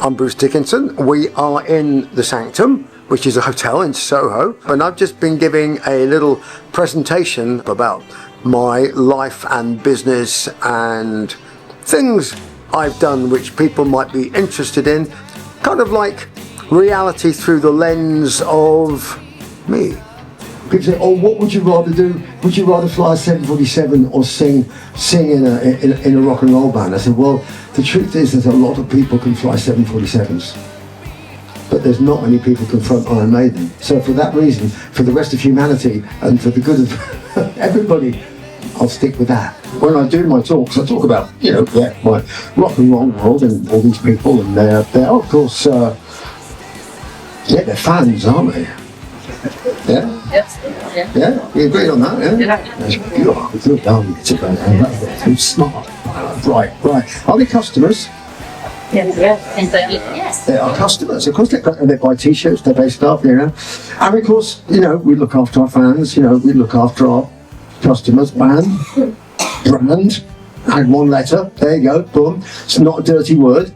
I'm Bruce Dickinson. We are in the Sanctum, which is a hotel in Soho, and I've just been giving a little presentation about my life and business and things I've done which people might be interested in, kind of like reality through the lens of me. People say, oh, what would you rather do? Would you rather fly a 747 or sing in a rock and roll band? I said, well, the truth is that a lot of people can fly 747s, but there's not many people can front Iron Maiden. So for that reason, for the rest of humanity and for the good of everybody, I'll stick with that. When I do my talks, I talk about, my rock and roll world and all these people, and they're of course, they're fans, aren't they? Yeah? Yes. Yeah? We agree on that, yeah? Yeah. You are good, aren't you? Too smart. Right. Are they customers? Yes. They are customers. Of course, they buy t-shirts, they buy stuff, And of course, we look after our fans, we look after our customers. Brand. Add one letter. There you go. Boom. It's not a dirty word.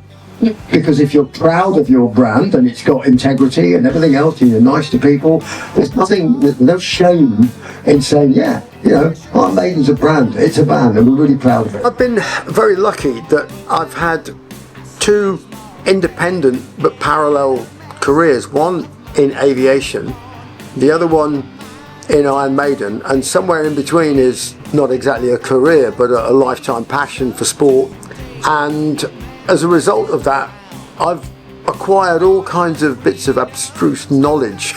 Because if you're proud of your brand and it's got integrity and everything else, and you're nice to people, there's no shame in saying, Iron Maiden's a brand, it's a band, and we're really proud of it. I've been very lucky that I've had two independent but parallel careers, one in aviation, the other one in Iron Maiden, and somewhere in between is not exactly a career but a lifetime passion for sport. And as a result of that, I've acquired all kinds of bits of abstruse knowledge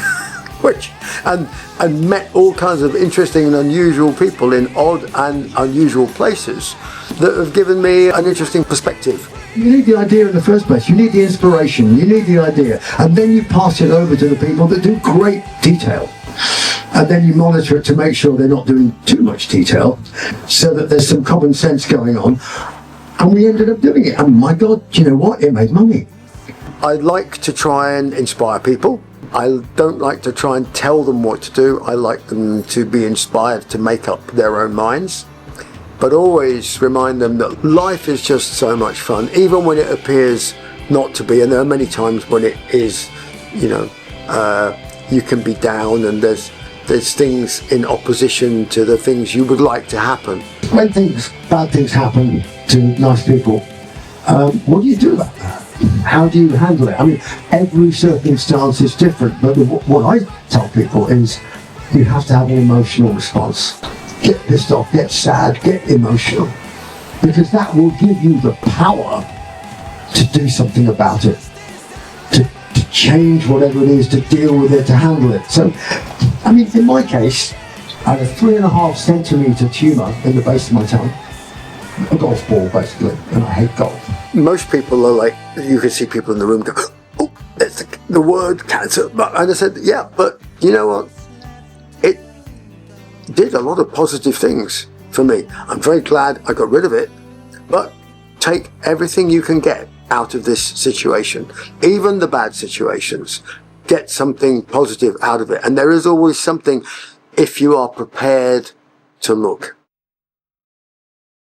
and met all kinds of interesting and unusual people in odd and unusual places that have given me an interesting perspective. You need the idea in the first place, you need the inspiration, you need the idea, and then you pass it over to the people that do great detail. And then you monitor it to make sure they're not doing too much detail, so that there's some common sense going on. And we ended up doing it, and my God, you know what? It made money. I like to try and inspire people. I don't like to try and tell them what to do. I like them to be inspired to make up their own minds. But always remind them that life is just so much fun, even when it appears not to be. And there are many times when it is, you can be down and there's things in opposition to the things you would like to happen. When bad things happen to nice people, what do you do about that? How do you handle it? I mean, every circumstance is different, but what I tell people is you have to have an emotional response. Get pissed off, get sad, get emotional, because that will give you the power to do something about it, to change whatever it is, to deal with it, to handle it. So, I mean, in my case, I had a 3.5 centimetre tumour in the base of my tongue. A golf ball, basically, and I hate golf. Most people are like, you can see people in the room go, oh, that's the word cancer. And I said, yeah, but you know what? It did a lot of positive things for me. I'm very glad I got rid of it, but take everything you can get out of this situation, even the bad situations. Get something positive out of it. And there is always something if you are prepared to look.